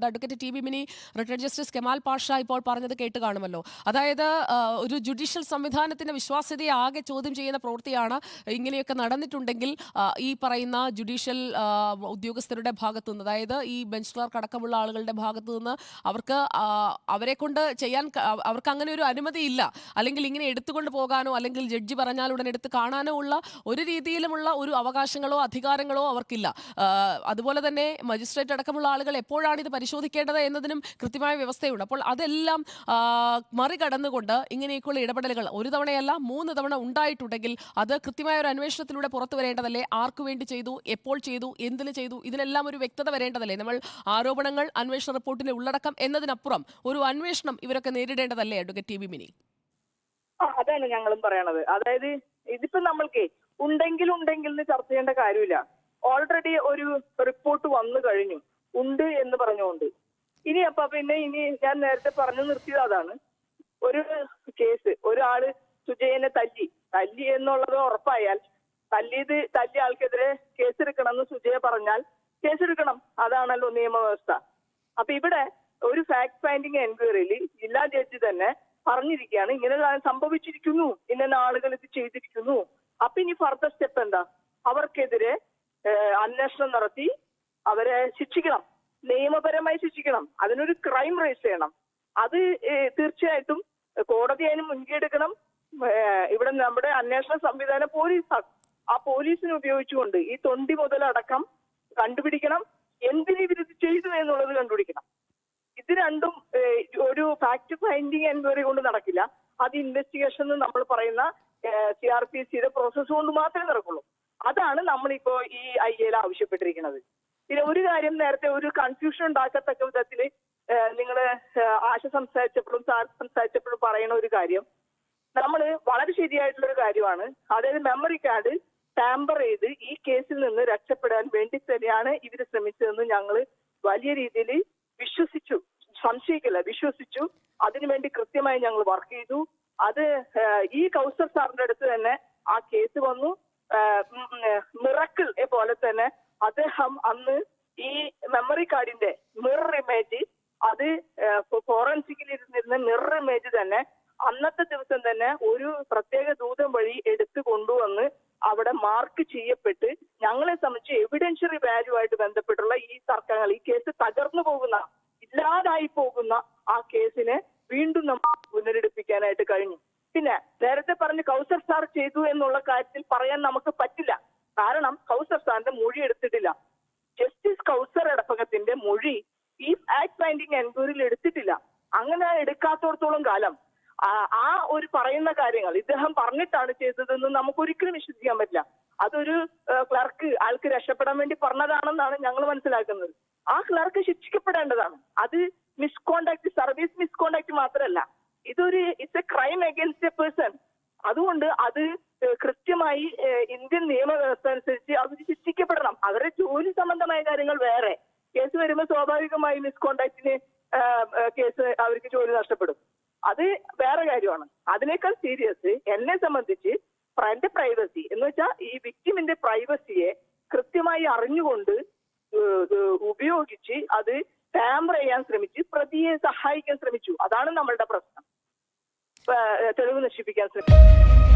ചേരുന്നുണ്ട്. Advocate T B mini, retired justice Kemal Pasha ഇപ്പോൾ പറഞ്ഞത് കേട്ട് കാണുമല്ലോ. അതായത് ഒരു ജുഡീഷ്യൽ സംവിധാനത്തിന്റെ വിശ്വാസ്യതയെ ആകെ ചോദ്യം ചെയ്യുന്ന പ്രവൃത്തിയാണ് ഇങ്ങനെയൊക്കെ നടന്നിട്ടുണ്ടെങ്കിൽ ഈ പറയുന്ന ജുഡീഷ്യൽ ഉദ്യോഗസ്ഥരുടെ ഭാഗത്തു നിന്ന്, അതായത് ഈ ബെഞ്ച് ക്ലർക്ക് അടക്കമുള്ള ആളുകളുടെ ഭാഗത്തു നിന്ന് അവരെ കൊണ്ട് ചെയ്യാൻ അവർക്ക് അങ്ങനെ ഒരു അനുമതിയില്ല. അല്ലെങ്കിൽ ഇങ്ങനെ എടുത്തുകൊണ്ട് പോകാനോ അല്ലെങ്കിൽ ജഡ്ജി പറഞ്ഞാൽ ഉടൻ എടുത്ത് കാണാനോ ഉള്ള ഒരു രീതിയിലുമുള്ള ഒരു അവകാശങ്ങളോ അധികാരങ്ങളോ അവർക്കില്ല. അതുപോലെ തന്നെ മജിസ്ട്രേറ്റ് അടക്കമുള്ള ആളുകൾ എപ്പോഴാണ് ഇത് പരിശോധിക്കേണ്ടത് എന്നതിനും കൃത്യമായ വ്യവസ്ഥയുണ്ട്. അപ്പോൾ അതെല്ലാം മറികടന്നുകൊണ്ട് ഇങ്ങനെയൊക്കെയുള്ള ഇടപെടലുകൾ ഒരു തവണയല്ല 3 തവണ ഉണ്ടായിട്ടുണ്ടെങ്കിൽ അത് കൃത്യമായ ഒരു അന്വേഷണത്തിലൂടെ പുറത്തു വരേണ്ടതല്ലേ? ആർക്കു വേണ്ടി ചെയ്തു, എപ്പോൾ ചെയ്തു, എന്തിന് ചെയ്തു, ഇതിനെല്ലാം ഒരു വ്യക്തത വരേണ്ടതല്ലേ? നമ്മൾ ആരോപണങ്ങൾ, അന്വേഷണ റിപ്പോർട്ടിന്റെ ഉള്ളടക്കം എന്നതിനപ്പുറം ഒരു അന്വേഷണം ഇവരൊക്കെ നേരിടേണ്ടതല്ലേ അഡ്വക്കേറ്റ് ടി ബി മിനി? അതാണ് ഞങ്ങളും പറയണത്. അതായത് ഇതിപ്പോ നമ്മൾക്ക് ഉണ്ടെങ്കിൽ ചർച്ച ചെയ്യേണ്ട കാര്യമില്ല. ഓൾറെഡി ഒരു റിപ്പോർട്ട് വന്നു കഴിഞ്ഞു, ഉണ്ട് എന്ന് പറഞ്ഞുകൊണ്ട്. ഇനി ഇനി ഞാൻ നേരത്തെ പറഞ്ഞു നിർത്തിയത് അതാണ്. ഒരു കേസ്, ഒരാള് സുജയനെ തല്ലി എന്നുള്ളത് ഉറപ്പായാൽ, തല്ലിയ ആൾക്കെതിരെ കേസെടുക്കണമെന്ന് സുജയ പറഞ്ഞാൽ കേസെടുക്കണം. അതാണല്ലോ നിയമവ്യവസ്ഥ. അപ്പൊ ഇവിടെ ഒരു ഫാക്ട് ഫൈൻഡിങ് എൻക്വയറിയിൽ ജില്ലാ ജഡ്ജി തന്നെ പറഞ്ഞിരിക്കുകയാണ്, ഇങ്ങനെ സംഭവിച്ചിരിക്കുന്നു, ഇന്ന ആളുകൾ ഇത് ചെയ്തിരിക്കുന്നു. അപ്പൊ ഇനി ഫർദർ സ്റ്റെപ്പ് എന്താ? അവർക്കെതിരെ അന്വേഷണം നടത്തി അവരെ ശിക്ഷിക്കണം, നിയമപരമായി ശിക്ഷിക്കണം. അതിനൊരു ക്രൈം രജിസ്റ്റർ ചെയ്യണം. അത് തീർച്ചയായിട്ടും കോടതി അതിന് മുൻകൈ എടുക്കണം. ഇവിടെ നമ്മുടെ അന്വേഷണ സംവിധാനം പോലീസാണ്. ആ പോലീസിനെ ഉപയോഗിച്ചുകൊണ്ട് ഈ തൊണ്ടി മുതലടക്കം കണ്ടുപിടിക്കണം. എന്തിന് ഇവരിത് ചെയ്തു എന്നുള്ളത് കണ്ടുപിടിക്കണം. ഇത് രണ്ടും ഒരു ഫാക്ട് ഫൈൻഡിങ് എൻക്വയറി കൊണ്ട് നടക്കില്ല. അത് ഇൻവെസ്റ്റിഗേഷൻ എന്ന് നമ്മൾ പറയുന്ന CRPC പ്രോസസ് കൊണ്ട് മാത്രമേ നടക്കുള്ളൂ. അതാണ് നമ്മളിപ്പോ ഈ IAൽ ആവശ്യപ്പെട്ടിരിക്കുന്നത്. പിന്നെ ഒരു കാര്യം, നേരത്തെ ഒരു കൺഫ്യൂഷൻ ഉണ്ടാക്കത്തക്ക വിധത്തില് നിങ്ങള് ആശ സംസാരിച്ചപ്പോഴും സാർ സംസാരിച്ചപ്പോഴും പറയുന്ന ഒരു കാര്യം നമ്മൾ വളരെ ശരിയായിട്ടുള്ള ഒരു കാര്യമാണ്. അതായത് മെമ്മറി കാർഡ് ടാമ്പർ ചെയ്ത് ഈ കേസിൽ നിന്ന് രക്ഷപ്പെടാൻ വേണ്ടി തന്നെയാണ് ഇവര് ശ്രമിച്ചതെന്ന് ഞങ്ങൾ വലിയ രീതിയിൽ വിശ്വസിച്ചു. സംശയിക്കില്ല, വിശ്വസിച്ചു. അതിനുവേണ്ടി കൃത്യമായി ഞങ്ങൾ വർക്ക് ചെയ്തു. അത് ഈ കൗസർ സാറിന്റെ അടുത്ത് തന്നെ ആ കേസ് വന്നു. മിറക്കിൾ പോലെ തന്നെ അദ്ദേഹം അന്ന് ഈ മെമ്മറി കാർഡിന്റെ മിറർ ഇമേജ്, അത് ഫോറൻസിക്കിൽ ഇരുന്നിരുന്ന മിറർ ഇമേജ് തന്നെ അന്നത്തെ ദിവസം തന്നെ ഒരു പ്രത്യേക ദൂതം വഴി എടുത്തു കൊണ്ടുവന്ന് അവിടെ മാർക്ക് ചെയ്യപ്പെട്ട് ഞങ്ങളെ സംബന്ധിച്ച് എവിഡൻഷ്യറി വാല്യൂ ആയിട്ട് ബന്ധപ്പെട്ടുള്ള ഈ തർക്കങ്ങൾ, ഈ കേസ് തകർന്നു പോകുന്ന, ഇല്ലാതായി പോകുന്ന ആ കേസിനെ വീണ്ടും നമ്മൾ പുനരെടുപ്പിക്കാനായിട്ട് കഴിഞ്ഞു. പിന്നെ നേരത്തെ പറഞ്ഞ് കൗസർ സാർ ചെയ്തു എന്നുള്ള കാര്യത്തിൽ പറയാൻ നമുക്ക് പറ്റില്ല. കാരണം കൗസർ സാറിന്റെ മൊഴി എടുത്തിട്ടില്ല. ജസ്റ്റിസ് കൗസർ എടപ്പകത്തിന്റെ മൊഴി ഈ ഫാക്ട് ഫൈൻഡിങ് എൻക്വയറിയിൽ എടുത്തിട്ടില്ല. അങ്ങനെ എടുക്കാത്തോടത്തോളം കാലം ആ ഒരു പറയുന്ന കാര്യങ്ങൾ ഇദ്ദേഹം പറഞ്ഞിട്ടാണ് ചെയ്തതെന്ന് നമുക്ക് ഒരിക്കലും വിശ്വസിക്കാൻ പറ്റില്ല. അതൊരു ക്ലർക്ക് ആൾക്ക് രക്ഷപ്പെടാൻ വേണ്ടി പറഞ്ഞതാണെന്നാണ് ഞങ്ങൾ മനസ്സിലാക്കുന്നത്. ആ ക്ലർക്ക് ശിക്ഷിക്കപ്പെടേണ്ടതാണ്. അത് മിസ്കോണ്ടാക്ട്, സർവീസ് മിസ്കോണ്ടാക്ട് മാത്രമല്ല, it's A crime against A person. അതുകൊണ്ട് അത് കൃത്യമായി ഇന്ത്യൻ നിയമവ്യവസ്ഥ അനുസരിച്ച് അവർ ശിക്ഷിക്കപ്പെടണം. അവരുടെ ജോലി സംബന്ധമായ കാര്യങ്ങൾ വേറെ. കേസ് വരുമ്പോൾ സ്വാഭാവികമായി മിസ്കോണ്ടാക്ടിന് കേസ് അവർക്ക് ജോലി നഷ്ടപ്പെടും. അത് വേറെ കാര്യമാണ്. അതിനേക്കാൾ സീരിയസ് എന്നെ സംബന്ധിച്ച് എന്റെ പ്രൈവസി എന്ന് വെച്ചാൽ ഈ വിക്ടിമിന്റെ പ്രൈവസിയെ കൃത്യമായി അറിഞ്ഞുകൊണ്ട് ഉപയോഗിച്ച് അത് ടാമ്പർ ചെയ്യാൻ ശ്രമിച്ച് പ്രതിയെ സഹായിക്കാൻ ശ്രമിച്ചു. അതാണ് നമ്മളുടെ പ്രശ്നം. തെളിവ് നശിപ്പിക്കാൻ ശ്രമിച്ചു.